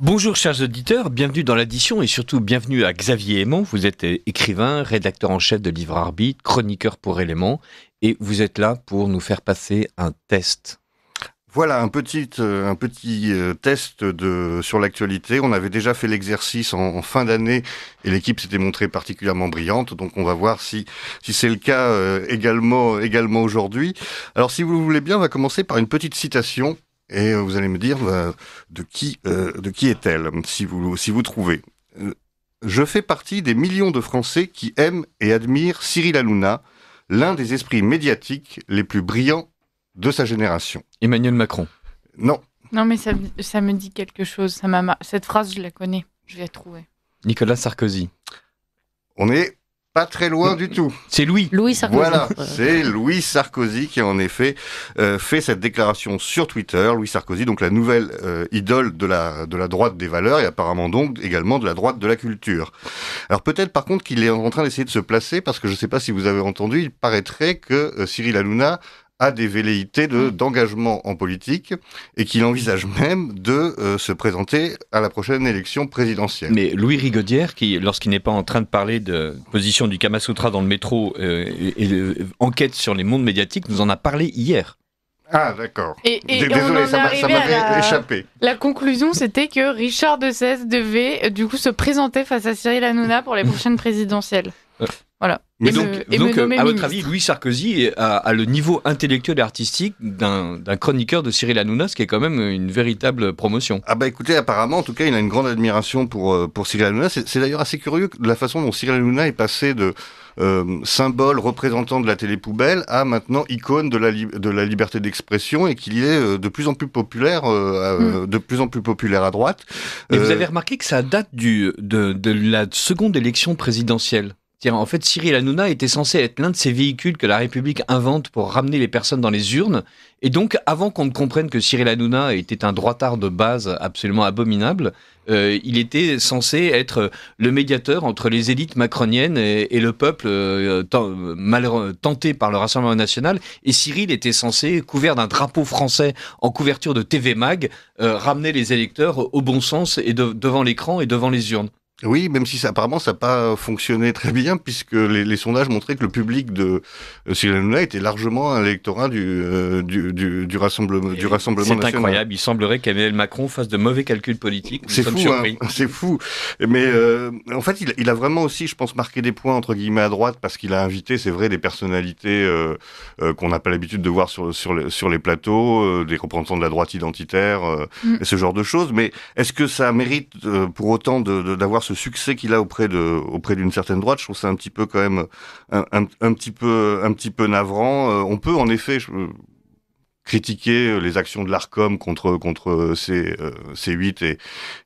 Bonjour chers auditeurs, bienvenue dans l'addition et surtout bienvenue à Xavier Aimant. Vous êtes écrivain, rédacteur en chef de Livre Arbitre, chroniqueur pour Éléments et vous êtes là pour nous faire passer un test. Voilà un petit test sur l'actualité. On avait déjà fait l'exercice en fin d'année et l'équipe s'était montrée particulièrement brillante. Donc on va voir si c'est le cas également aujourd'hui. Alors si vous voulez bien, on va commencer par une petite citation. Et vous allez me dire de qui est-elle, si vous trouvez. Je fais partie des millions de Français qui aiment et admirent Cyril Hanouna, l'un des esprits médiatiques les plus brillants de sa génération. Emmanuel Macron. Non. Non, mais ça me dit quelque chose. Cette phrase, je la connais. Je vais la trouver. Nicolas Sarkozy. On n'est pas très loin du tout. C'est Louis Sarkozy. Voilà, c'est Louis Sarkozy qui a en effet fait cette déclaration sur Twitter. Louis Sarkozy, donc la nouvelle idole de la droite des valeurs et apparemment donc également de la droite de la culture. Alors peut-être par contre qu'il est en train d'essayer de se placer parce que je ne sais pas si vous avez entendu, il paraîtrait que Cyril Hanouna a des velléités d'engagement en politique et qu'il envisage même de se présenter à la prochaine élection présidentielle. Mais Louis Rigaudière, qui, lorsqu'il n'est pas en train de parler de position du Kama Sutra dans le métro et enquête sur les mondes médiatiques, nous en a parlé hier. Ah d'accord. Désolé, ça m'avait échappé. La conclusion, c'était que Richard de Sèze devait du coup se présenter face à Cyril Hanouna pour les prochaines présidentielles. Voilà. Mais donc, à votre avis, Louis Sarkozy a le niveau intellectuel et artistique d'un chroniqueur de Cyril Hanouna, ce qui est quand même une véritable promotion. Ah bah écoutez, apparemment, en tout cas, il a une grande admiration pour Cyril Hanouna. C'est d'ailleurs assez curieux de la façon dont Cyril Hanouna est passé de symbole représentant de la télé-poubelle à maintenant icône de la liberté d'expression et qu'il est de plus en plus populaire, à droite. Mais vous avez remarqué que ça date de la seconde élection présidentielle. En fait, Cyril Hanouna était censé être l'un de ces véhicules que la République invente pour ramener les personnes dans les urnes. Et donc, avant qu'on ne comprenne que Cyril Hanouna était un droitard de base absolument abominable, il était censé être le médiateur entre les élites macroniennes et le peuple tenté par le Rassemblement national. Et Cyril était censé, couvert d'un drapeau français en couverture de TV Mag, ramener les électeurs au bon sens et devant l'écran et devant les urnes. Oui, même si apparemment ça n'a pas fonctionné très bien, puisque les sondages montraient que le public de Cyril Hanouna était largement un électorat du Rassemblement national. C'est incroyable, il semblerait qu'Emmanuel Macron fasse de mauvais calculs politiques. C'est fou, c'est fou. Mais en fait, il a vraiment aussi, je pense, marqué des points entre guillemets à droite, parce qu'il a invité, c'est vrai, des personnalités qu'on n'a pas l'habitude de voir sur les plateaux, des représentants de la droite identitaire, et ce genre de choses. Mais est-ce que ça mérite pour autant d'avoir ce succès qu'il a auprès d'une certaine droite? Je trouve ça un petit peu quand même un petit peu navrant. On peut en effet critiquer les actions de l'Arcom contre C8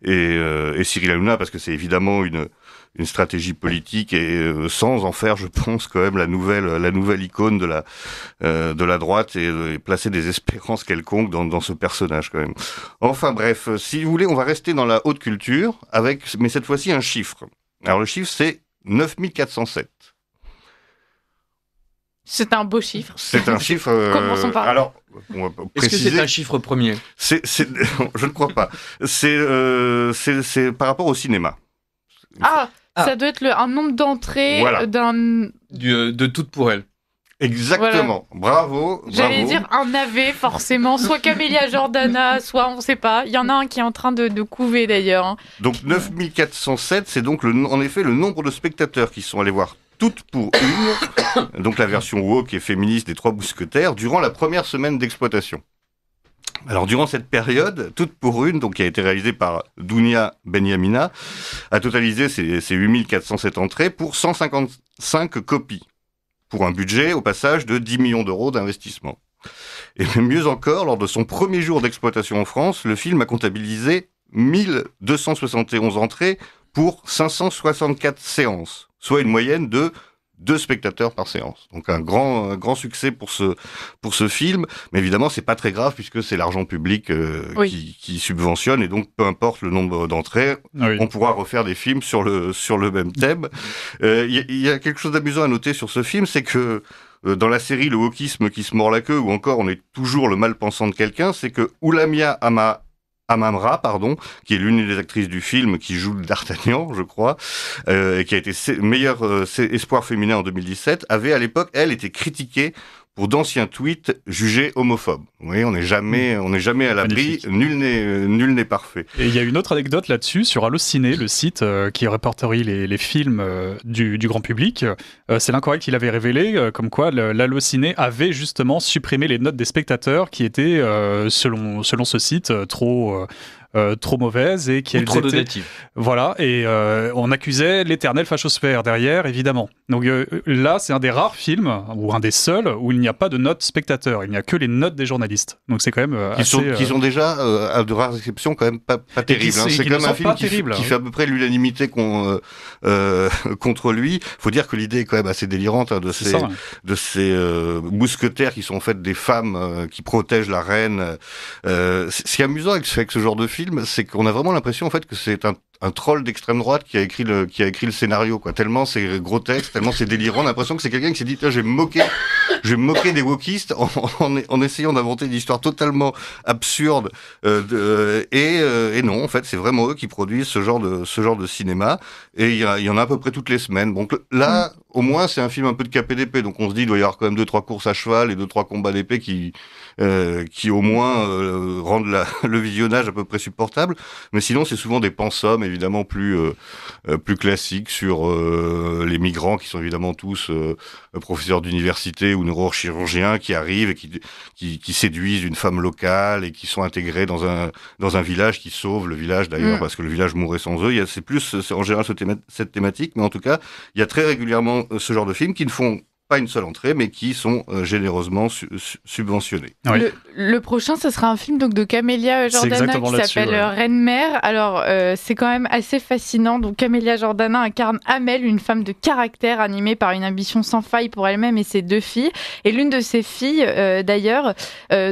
et Cyril Hanouna, parce que c'est évidemment une stratégie politique et sans en faire, je pense, quand même la nouvelle icône de la droite et placer des espérances quelconques dans ce personnage quand même. Enfin bref, si vous voulez, on va rester dans la haute culture mais cette fois-ci un chiffre. Alors le chiffre, c'est 9407. C'est un beau chiffre. C'est un chiffre. Commençons par. Alors, on va préciser. Est-ce que c'est un chiffre premier? Je ne crois pas. C'est par rapport au cinéma. Ça doit être un nombre d'entrées de toutes pour elle. Exactement. Voilà. Bravo. J'allais dire un AV, forcément. Soit Camélia Jordana, soit on ne sait pas. Il y en a un qui est en train de couver d'ailleurs. Hein. Donc 9407, c'est donc en effet le nombre de spectateurs qui sont allés voir Toutes pour une, donc la version woke et féministe des Trois Mousquetaires, durant la première semaine d'exploitation. Alors, durant cette période, Toutes pour une, donc qui a été réalisée par Dounia Benyamina, a totalisé ses 8407 entrées pour 155 copies, pour un budget, au passage, de 10 millions d'euros d'investissement. Et mieux encore, lors de son premier jour d'exploitation en France, le film a comptabilisé 1271 entrées pour 564 séances, soit une moyenne de 2 spectateurs par séance. Donc un grand succès pour ce film, mais évidemment c'est pas très grave puisque c'est l'argent public qui subventionne, et donc peu importe le nombre d'entrées, on pourra refaire des films sur le même thème. Il y a quelque chose d'amusant à noter sur ce film, c'est que dans la série Le wokisme qui se mord la queue, ou encore On est toujours le mal pensant de quelqu'un, c'est que Oulamia Amamra, qui est l'une des actrices du film, qui joue D'Artagnan, je crois, et qui a été meilleur espoir féminin en 2017, avait à l'époque, elle, été critiquée pour d'anciens tweets jugés homophobes. Vous voyez, on n'est jamais à l'abri, nul n'est parfait. Et il y a une autre anecdote là-dessus, sur Allociné, le site qui répertorie les films du grand public. C'est l'Incorrect qui l'avait révélé, comme quoi l'Allociné avait justement supprimé les notes des spectateurs qui étaient, selon ce site, trop mauvaises et qui trop donatives. Voilà, et on accusait l'éternelle fachosphère derrière, évidemment. Donc là, c'est un des rares films, ou un des seuls, où il n'y a pas de notes spectateurs, il n'y a que les notes des journalistes. Donc c'est quand même qui sont déjà, à de rares exceptions, quand même pas terribles. C'est quand même un film qui fait à peu près l'unanimité contre lui. Faut dire que l'idée est quand même assez délirante de ces mousquetaires qui sont en fait des femmes qui protègent la reine. Ce qui est amusant avec ce genre de film, c'est qu'on a vraiment l'impression en fait que c'est un troll d'extrême droite qui a écrit le scénario, quoi. Tellement c'est grotesque, tellement c'est délirant. On a l'impression que c'est quelqu'un qui s'est dit, je vais me moquer des wokistes en essayant d'inventer des histoires totalement absurdes. Et non, en fait, c'est vraiment eux qui produisent ce genre de cinéma. Et il y en a à peu près toutes les semaines. Donc là, au moins, c'est un film un peu de KPDP. Donc on se dit, il doit y avoir quand même 2-3 courses à cheval et 2-3 combats d'épée qui au moins rendent le visionnage à peu près supportable. Mais sinon, c'est souvent des pensums évidemment plus classiques sur les migrants qui sont évidemment tous professeurs d'université ou neurochirurgiens qui arrivent et qui séduisent une femme locale et qui sont intégrés dans un village qui sauve le village d'ailleurs parce que le village mourrait sans eux. C'est plus en général cette thématique, mais en tout cas, il y a très régulièrement ce genre de films qui ne font pas une seule entrée, mais qui sont généreusement subventionnés. Oui. Le prochain, ce sera un film donc, de Camélia Jordana qui s'appelle Reine-Mère. Alors, c'est quand même assez fascinant. Donc, Camélia Jordana incarne Amel, une femme de caractère animée par une ambition sans faille pour elle-même et ses 2 filles. Et l'une de ses filles, d'ailleurs,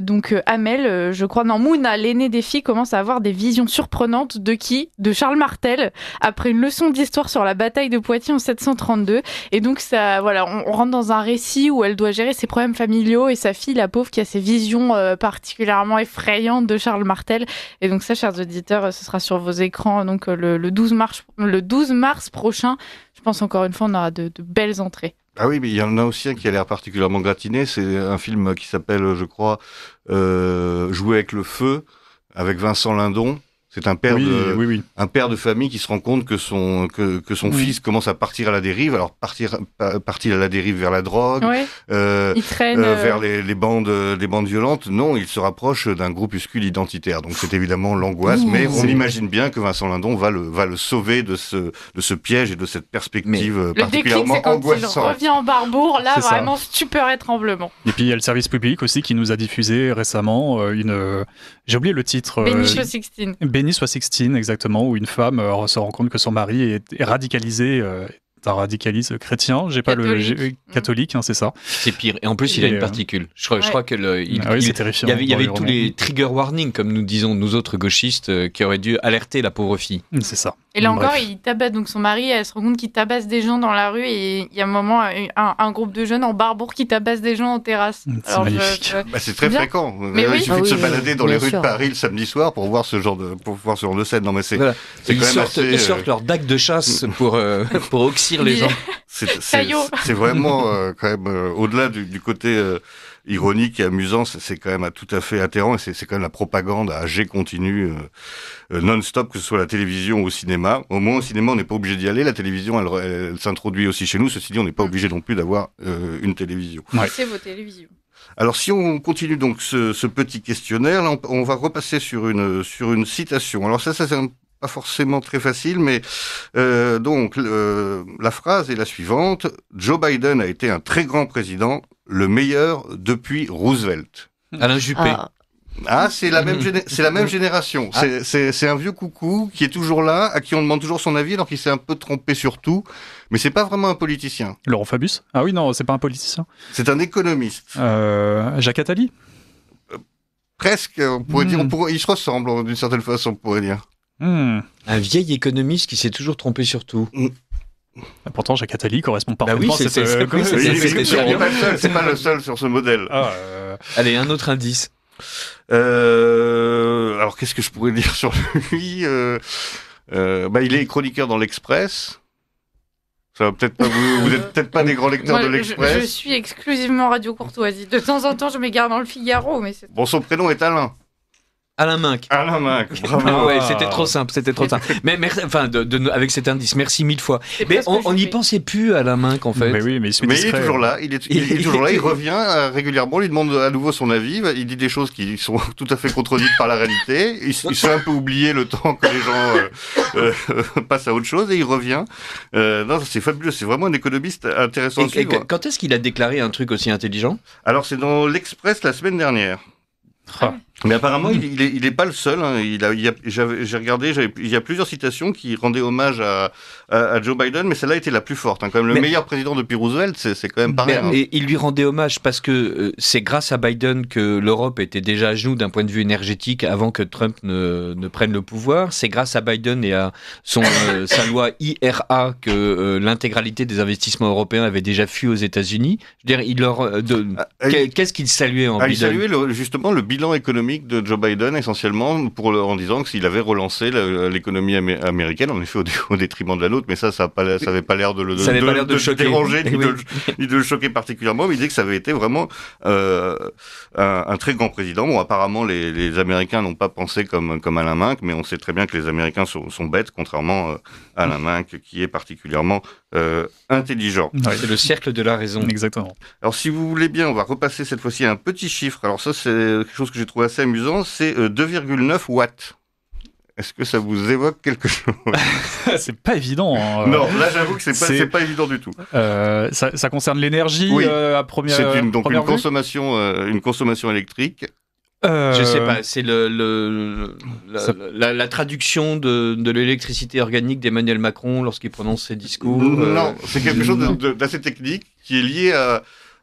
donc Amel, Mouna, l'aînée des filles, commence à avoir des visions surprenantes de qui ? De Charles Martel, après une leçon d'histoire sur la bataille de Poitiers en 732. Et donc, ça, voilà, on rentre dans un récit où elle doit gérer ses problèmes familiaux et sa fille, la pauvre, qui a ses visions particulièrement effrayantes de Charles Martel. Et donc ça, chers auditeurs, ce sera sur vos écrans donc le 12 mars prochain. Je pense encore une fois, on aura de belles entrées. Ah oui, mais il y en a aussi un qui a l'air particulièrement gratiné. C'est un film qui s'appelle, je crois, Jouer avec le feu, avec Vincent Lindon. C'est un père un père de famille qui se rend compte que son fils commence à partir à la dérive. Alors partir à la dérive vers la drogue, il traîne vers les bandes violentes. Non, il se rapproche d'un groupuscule identitaire. Donc c'est évidemment l'angoisse, mais on imagine bien que Vincent Lindon va le sauver de ce piège et de cette perspective particulièrement angoissante. Le déclic, c'est quand il revient en Barbour, là vraiment stupeur et tremblement. Et puis il y a le service public aussi qui nous a diffusé récemment j'ai oublié le titre. Bénichou 16. Bénichou 16, exactement, où une femme se rend compte que son mari est radicalisé, un radicalisme chrétien, catholique, c'est ça. C'est pire. Et en plus, il a une particule. Je crois que c'est terrifiant. Il y avait tous les trigger warnings, comme nous disons nous autres gauchistes, qui auraient dû alerter la pauvre fille. C'est ça. Et là encore, il tabasse donc son mari. Elle se rend compte qu'il tabasse des gens dans la rue et il y a un moment un groupe de jeunes en Barbour qui tabasse des gens en terrasse. C'est magnifique. C'est très fréquent. Il suffit de se balader dans les rues de Paris le samedi soir pour voir ce genre de scène. Non mais c'est quand même assez. Ils sortent leur dague de chasse pour oxyre les gens. C'est vraiment quand même au-delà du côté ironique et amusant, c'est quand même tout à fait atterrant et c'est quand même la propagande à jet continu non-stop, que ce soit à la télévision ou au cinéma. Au moins au cinéma on n'est pas obligé d'y aller, la télévision elle s'introduit aussi chez nous, ceci dit on n'est pas obligé non plus d'avoir une télévision. C'est vos télévisions. Alors si on continue donc ce petit questionnaire, là, on va repasser sur une citation. Alors ça c'est pas forcément très facile, mais donc la phrase est la suivante: Joe Biden a été un très grand président, le meilleur depuis Roosevelt. Alain Juppé. C'est la même génération. C'est un vieux coucou qui est toujours là, à qui on demande toujours son avis, alors qu'il s'est un peu trompé sur tout. Mais c'est pas vraiment un politicien. Laurent Fabius ? Ah oui, non, c'est pas un politicien. C'est un économiste. Jacques Attali ? Presque, on pourrait dire. Ils se ressemblent d'une certaine façon, on pourrait dire. Un vieil économiste qui s'est toujours trompé sur tout. Pourtant, Jacques Attali correspond parfaitement à cette... C'est pas le seul sur ce modèle. Allez, un autre indice. Alors, qu'est-ce que je pourrais dire sur lui il est chroniqueur dans l'Express. Ça va peut-être pas vous êtes peut-être pas des grands lecteurs de l'Express. Je suis exclusivement Radio Courtoisie. De temps en temps, je m'égare dans le Figaro, mais c'est... Bon, son prénom est Alain. Alain Minck. Alain Minck, bravo. Ah ouais, c'était trop simple. Mais merci, avec cet indice, merci 1000 fois. Mais on n'y pensait plus, Alain Minck, en fait. Mais oui, mais il est toujours là. Il est toujours là. Il revient régulièrement. On lui demande à nouveau son avis. Il dit des choses qui sont tout à fait contredites par la réalité. Il se fait un peu oublier le temps que les gens passent à autre chose et il revient. Non, c'est fabuleux. C'est vraiment un économiste intéressant à suivre. Quand est-ce qu'il a déclaré un truc aussi intelligent ? Alors, c'est dans l'Express la semaine dernière. Mais apparemment, il est pas le seul. Hein. J'ai regardé, il y a plusieurs citations qui rendaient hommage à Joe Biden, mais celle-là était la plus forte. Hein. Quand même, le meilleur président depuis Roosevelt, c'est quand même pareil. Et il lui rendait hommage parce que c'est grâce à Biden que l'Europe était déjà à genoux d'un point de vue énergétique avant que Trump ne prenne le pouvoir. C'est grâce à Biden et à sa loi IRA que l'intégralité des investissements européens avait déjà fui aux États-Unis. Je veux dire, qu'est-ce qu'il saluait en Biden ? Il saluait justement le bilan économique de Joe Biden essentiellement en disant qu'il avait relancé l'économie américaine, en effet au détriment de la nôtre, mais ça avait pas l'air de le déranger ni de le choquer particulièrement, mais il disait que ça avait été vraiment un très grand président. Bon, apparemment les Américains n'ont pas pensé comme Alain Minck, mais on sait très bien que les Américains sont bêtes, contrairement à Alain Minck qui est particulièrement intelligent. Ouais, c'est le cercle de la raison. Exactement. Alors si vous voulez bien, on va repasser cette fois-ci à un petit chiffre. Alors ça, c'est quelque chose que j'ai trouvé assez amusant, c'est 2,9 watts. Est-ce que ça vous évoque quelque chose ? C'est pas évident. Hein. Non, là j'avoue que c'est pas évident du tout. Ça concerne l'énergie à première. C'est une consommation électrique. Je sais pas, c'est la traduction de l'électricité organique d'Emmanuel Macron lorsqu'il prononce ses discours. Non, c'est quelque chose d'assez technique qui est lié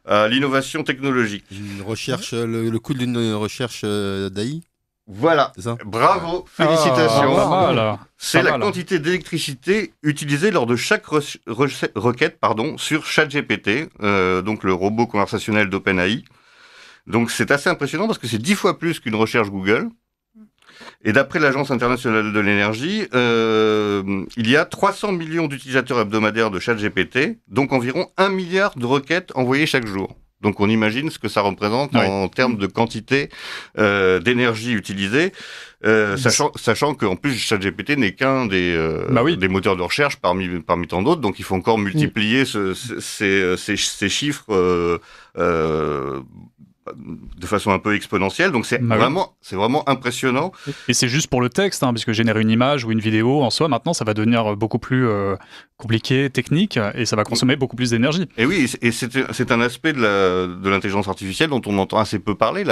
à l'innovation technologique. Une recherche, le coût d'une recherche d'AI. Voilà, c'est ça. Bravo, félicitations. C'est la mal. quantité d'électricité utilisée lors de chaque requête sur ChatGPT, donc le robot conversationnel d'OpenAI. Donc c'est assez impressionnant parce que c'est 10 fois plus qu'une recherche Google. Et d'après l'Agence internationale de l'énergie, il y a 300 millions d'utilisateurs hebdomadaires de ChatGPT, donc environ 1 milliard de requêtes envoyées chaque jour. Donc on imagine ce que ça représente en termes de quantité d'énergie utilisée, sachant qu'en plus ChatGPT n'est qu'un des moteurs de recherche parmi tant d'autres, donc il faut encore multiplier ces chiffres de façon un peu exponentielle, donc c'est vraiment impressionnant. Et c'est juste pour le texte, puisque générer une image ou une vidéo en soi, maintenant ça va devenir beaucoup plus compliqué, technique, et ça va consommer beaucoup plus d'énergie. Et oui, et c'est un aspect de l'intelligence artificielle dont on entend assez peu parler,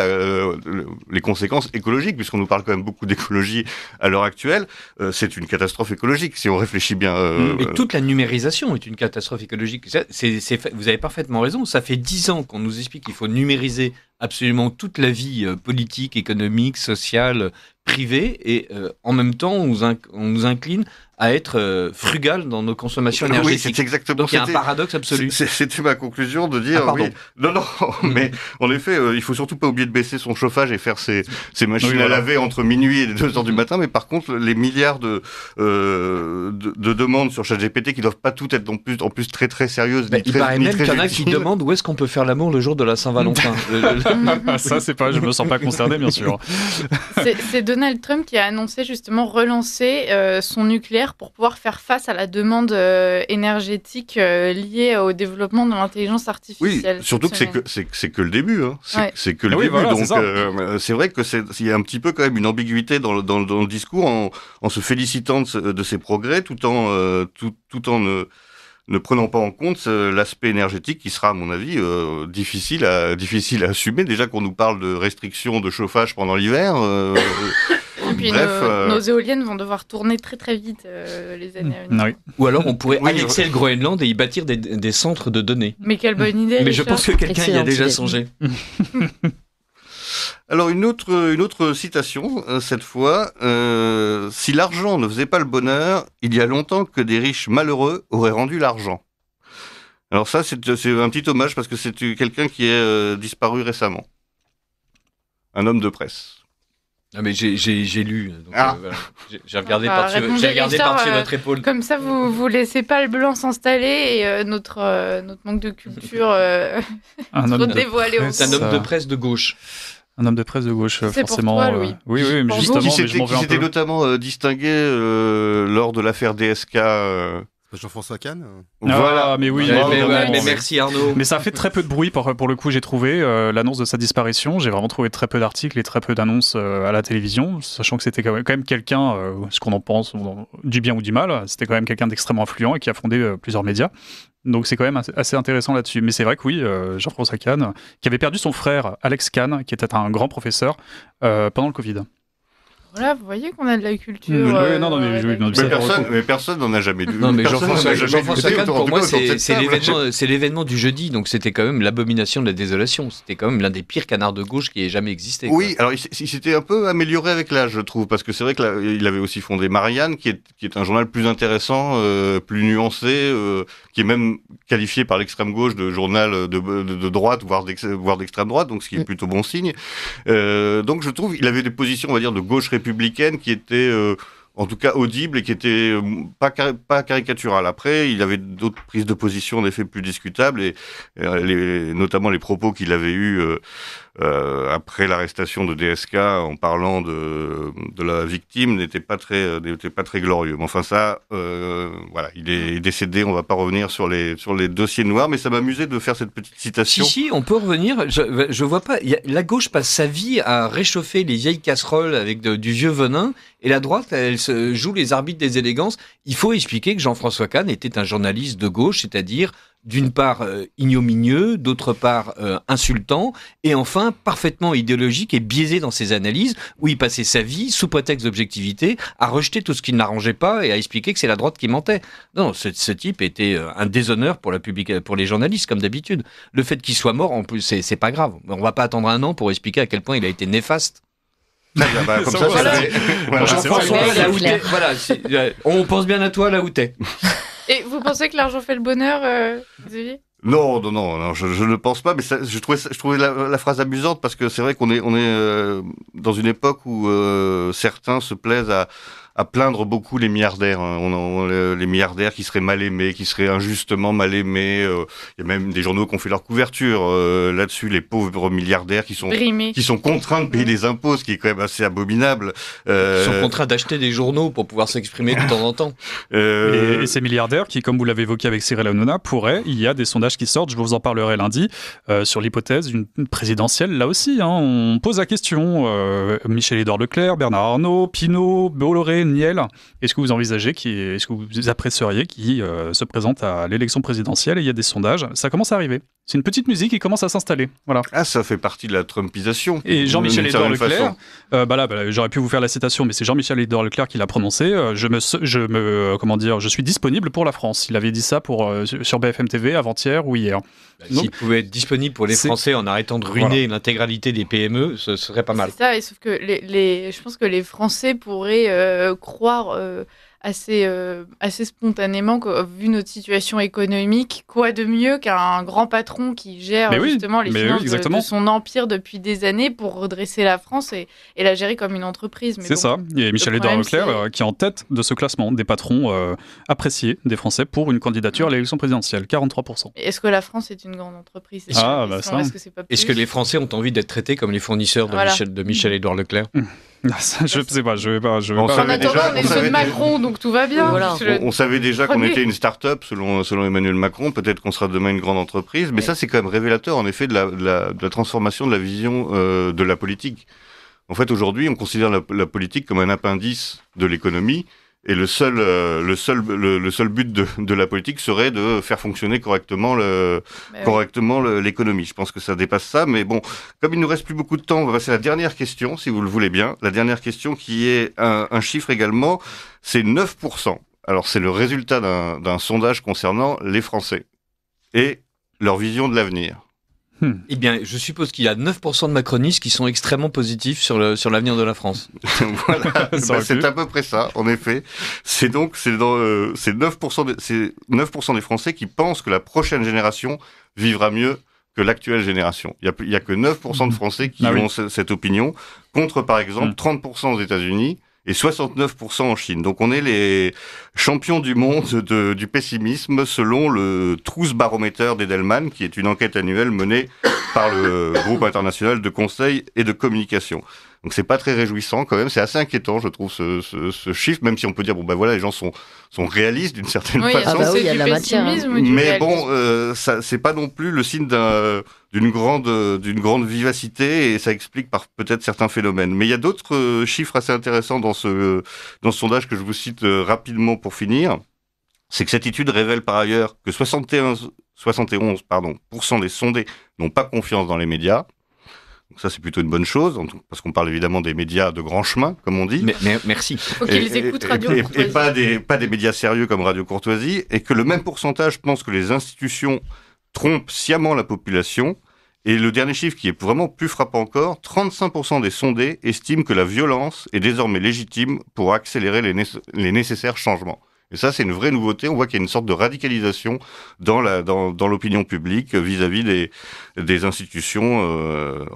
les conséquences écologiques, puisqu'on nous parle quand même beaucoup d'écologie à l'heure actuelle. C'est une catastrophe écologique, si on réfléchit bien. Et toute la numérisation est une catastrophe écologique. Vous avez parfaitement raison, ça fait 10 ans qu'on nous explique qu'il faut numériser absolument toute la vie politique, économique, sociale, privée, et en même temps, on nous incline à être frugal dans nos consommations énergétiques. Oui, c'est exactement. Donc il y a un paradoxe absolu. C'était ma conclusion de dire Non, mais en effet, il faut surtout pas oublier de baisser son chauffage et faire ses machines à laver entre minuit et 2h du matin. Mais par contre, les milliards de demandes sur ChatGPT qui doivent pas toutes être en plus très très sérieuses. Il paraît même qu'il y en a qui demandent où est-ce qu'on peut faire l'amour le jour de la Saint-Valentin. Ça, je me sens pas concerné, bien sûr. C'est Donald Trump qui a annoncé justement relancer son nucléaire pour pouvoir faire face à la demande énergétique liée au développement de l'intelligence artificielle. Oui, surtout que c'est que le début. C'est que le début. Voilà, donc c'est vrai que il y a un petit peu quand même une ambiguïté dans le discours en se félicitant de ces progrès tout en ne prenant pas en compte l'aspect énergétique qui sera, à mon avis, difficile à assumer. Déjà qu'on nous parle de restrictions de chauffage pendant l'hiver. Et puis nos éoliennes vont devoir tourner très très vite les années à venir. Oui. Ou alors on pourrait annexer le Groenland et y bâtir des centres de données. Mais quelle bonne idée. Mais je pense que quelqu'un y a déjà songé. Alors une autre citation, cette fois, si l'argent ne faisait pas le bonheur, il y a longtemps que des riches malheureux auraient rendu l'argent. Alors ça, c'est un petit hommage parce que c'est quelqu'un qui est disparu récemment. un homme de presse. Ah mais j'ai lu, donc, voilà. J'ai regardé par-dessus votre épaule. Comme ça, vous laissez pas le blanc s'installer et notre manque de culture trop dévoilé. C'est un homme de presse de gauche. Un homme de presse de gauche, c'est forcément. Pour toi, Louis. Oui, mais justement, qui je m'en veux un s'était peu. notamment distingué lors de l'affaire DSK. Jean-François Kahn. Voilà, mais oui. Mais merci Arnaud. Mais ça a fait très peu de bruit pour le coup, j'ai trouvé l'annonce de sa disparition. J'ai vraiment trouvé très peu d'articles et très peu d'annonces à la télévision, sachant que c'était quand même quelqu'un, ce qu'on en pense, du bien ou du mal, c'était quand même quelqu'un d'extrêmement influent et qui a fondé plusieurs médias. Donc c'est quand même assez intéressant là-dessus. Mais c'est vrai que oui, Jean-François Kahn, qui avait perdu son frère Alex Kahn, qui était un grand professeur pendant le Covid. Voilà, vous voyez qu'on a de la culture. Mais personne n'en a jamais dû. Non, mais Jean-François Kahn, pour moi, c'est l'événement du jeudi, donc c'était quand même l'abomination de la désolation. C'était quand même l'un des pires canards de gauche qui ait jamais existé. Oui, alors il s'était un peu amélioré avec l'âge, je trouve, parce que c'est vrai qu'il avait aussi fondé Marianne, qui est un journal plus intéressant, plus nuancé, qui est même qualifié par l'extrême gauche de journal de droite, voire d'extrême droite, donc ce qui est plutôt bon signe. Donc je trouve il avait des positions, on va dire, de gauche républicaine qui étaient en tout cas audibles et qui étaient pas caricaturales. Après, il avait d'autres prises de position en effet plus discutables et notamment les propos qu'il avait eus après l'arrestation de DSK en parlant de la victime n'étaient pas très glorieux. Mais enfin ça, voilà, il est décédé. On va pas revenir sur les dossiers noirs, mais ça m'amusait de faire cette petite citation. Si, on peut revenir. Je vois pas. La gauche passe sa vie à réchauffer les vieilles casseroles avec du vieux venin, et la droite, elle se joue les arbitres des élégances. Il faut expliquer que Jean-François Kahn était un journaliste de gauche, c'est-à-dire d'une part ignominieux, d'autre part insultant, et enfin parfaitement idéologique et biaisé dans ses analyses, où il passait sa vie, sous prétexte d'objectivité, à rejeter tout ce qui ne l'arrangeait pas et à expliquer que c'est la droite qui mentait. Non, ce type était un déshonneur pour les journalistes, comme d'habitude. Le fait qu'il soit mort, en plus, c'est pas grave. On va pas attendre un an pour expliquer à quel point il a été néfaste. Comme ça, on pense bien à toi là où t'es. Et vous pensez que l'argent fait le bonheur, Xavier ? Non, je ne pense pas, mais je trouvais la phrase amusante parce que c'est vrai qu'on est dans une époque où certains se plaisent à plaindre beaucoup les milliardaires. Les milliardaires qui seraient mal aimés, qui seraient injustement mal aimés. Il y a même des journaux qui ont fait leur couverture là-dessus, les pauvres milliardaires qui sont contraints de payer des impôts, ce qui est quand même assez abominable. Ils sont contraints d'acheter des journaux pour pouvoir s'exprimer de temps en temps. Et ces milliardaires qui, comme vous l'avez évoqué avec Cyril Hanouna, il y a des sondages qui sortent, je vous en parlerai lundi, sur l'hypothèse d'une présidentielle. Là aussi, on pose la question. Michel-Édouard Leclerc, Bernard Arnault, Pinault, Bolloré, Niel, est-ce que vous envisagez, est-ce que vous apprécieriez qu'il se présente à l'élection présidentielle? Et il y a des sondages, ça commence à arriver. C'est une petite musique qui commence à s'installer. Voilà. Ah, ça fait partie de la Trumpisation. Et Jean-Michel-Édouard Leclerc, j'aurais pu vous faire la citation, mais c'est Jean-Michel-Édouard Leclerc qui l'a prononcé. Je suis disponible pour la France. Il avait dit ça sur BFM TV avant-hier ou hier. S'il pouvait être disponible pour les Français en arrêtant de ruiner l'intégralité des PME, ce serait pas mal. C'est ça, et sauf que je pense que les Français pourraient croire assez spontanément que, vu notre situation économique, quoi de mieux qu'un grand patron qui gère justement les finances de son empire depuis des années pour redresser la France et la gérer comme une entreprise. C'est ça. Et Michel-Édouard Leclerc qui est en tête de ce classement des patrons appréciés des Français pour une candidature à l'élection présidentielle, 43%. Et est-ce que la France est une grande entreprise? Est-ce que les Français ont envie d'être traités comme les fournisseurs de Michel-Édouard Leclerc? Je sais pas, je vais pas. En attendant, on est sous Macron, donc tout va bien. Voilà. On savait déjà qu'on était une start-up selon Emmanuel Macron. Peut-être qu'on sera demain une grande entreprise, mais ça c'est quand même révélateur en effet de la transformation de la vision de la politique. En fait, aujourd'hui, on considère la politique comme un appendice de l'économie. Et le seul but de la politique serait de faire fonctionner correctement l'économie. Je pense que ça dépasse ça, mais bon, comme il nous reste plus beaucoup de temps, on va passer à la dernière question, si vous le voulez bien. La dernière question qui est un chiffre également, c'est 9%. Alors c'est le résultat d'un sondage concernant les Français et leur vision de l'avenir. Eh bien, je suppose qu'il y a 9% de macronistes qui sont extrêmement positifs sur l'avenir de la France. Voilà, c'est à peu près ça, en effet. C'est 9% des Français qui pensent que la prochaine génération vivra mieux que l'actuelle génération. Il y a que 9% de Français qui ont cette opinion, contre par exemple 30% aux États-Unis et 69% en Chine. Donc on est les champions du monde du pessimisme selon le Truth Barometer d'Edelman, qui est une enquête annuelle menée par le groupe international de conseil et de communication. Donc c'est pas très réjouissant quand même, c'est assez inquiétant je trouve ce chiffre, même si on peut dire les gens sont réalistes d'une certaine façon. Il y a de la matière. Mais bon, ça c'est pas non plus le signe d'une grande vivacité, et ça explique par peut-être certains phénomènes. Mais il y a d'autres chiffres assez intéressants dans ce sondage que je vous cite rapidement pour finir. C'est que cette étude révèle par ailleurs que 71% des sondés n'ont pas confiance dans les médias. Donc ça, c'est plutôt une bonne chose, parce qu'on parle évidemment des médias de grand chemin, comme on dit. Mais merci. Faut qu'ils écoutent Radio Courtoisie. Et pas des médias sérieux comme Radio Courtoisie, et que le même pourcentage pense que les institutions trompent sciemment la population. Et le dernier chiffre qui est vraiment plus frappant encore, 35% des sondés estiment que la violence est désormais légitime pour accélérer les nécessaires changements. Et ça, c'est une vraie nouveauté. On voit qu'il y a une sorte de radicalisation dans l'opinion publique vis-à-vis des institutions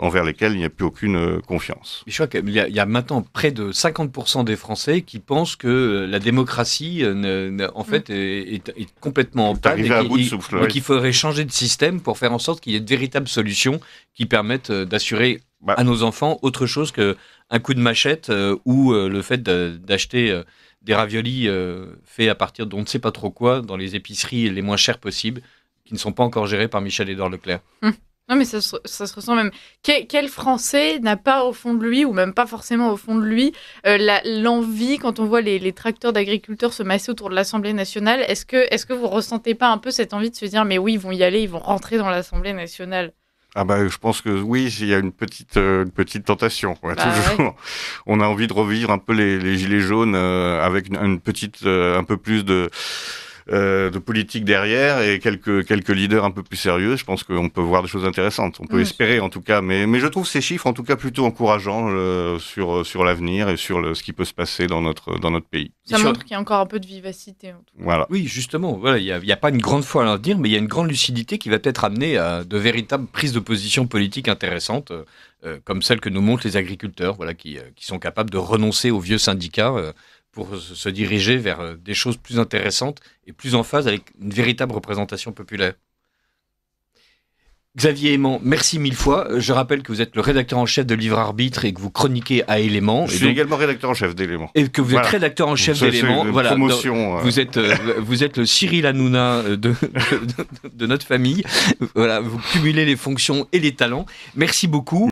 envers lesquelles il n'y a plus aucune confiance. Je crois qu'il y a maintenant près de 50% des Français qui pensent que la démocratie, en fait, est complètement en panne et qu'il faudrait changer de système pour faire en sorte qu'il y ait de véritables solutions qui permettent d'assurer à nos enfants autre chose qu'un coup de machette ou le fait d'acheter des raviolis faits à partir d'on ne sait pas trop quoi dans les épiceries les moins chères possibles, qui ne sont pas encore gérées par Michel-Édouard Leclerc. Non, mais ça se ressent même. Quel Français n'a pas au fond de lui, ou même pas forcément au fond de lui, l'envie, quand on voit les tracteurs d'agriculteurs se masser autour de l'Assemblée nationale, est-ce que vous ressentez pas un peu cette envie de se dire, mais oui, ils vont y aller, ils vont rentrer dans l'Assemblée nationale ? Je pense que oui, il y a une petite tentation. Toujours. Ouais. On a envie de revivre un peu les gilets jaunes avec une petite, un peu plus de politique derrière et quelques leaders un peu plus sérieux. Je pense qu'on peut voir des choses intéressantes. On peut espérer en tout cas, mais je trouve ces chiffres en tout cas plutôt encourageants sur l'avenir et sur ce qui peut se passer dans notre pays. Ça montre qu'il y a encore un peu de vivacité. En tout cas. Voilà. Oui, justement. Voilà, il y a pas une grande foi à l'avenir, mais il y a une grande lucidité qui va peut-être amener à de véritables prises de position politiques intéressantes, comme celles que nous montrent les agriculteurs, qui sont capables de renoncer aux vieux syndicats. Pour se diriger vers des choses plus intéressantes et plus en phase avec une véritable représentation populaire. Xavier Aimant, merci mille fois. Je rappelle que vous êtes le rédacteur en chef de Livre Arbitre et que vous chroniquez à Éléments. Je suis également rédacteur en chef d'Éléments. Et que vous êtes rédacteur en chef d'Éléments. Voilà. Promotion. Vous êtes le Cyril Hanouna de notre famille. Voilà, vous cumulez les fonctions et les talents. Merci beaucoup.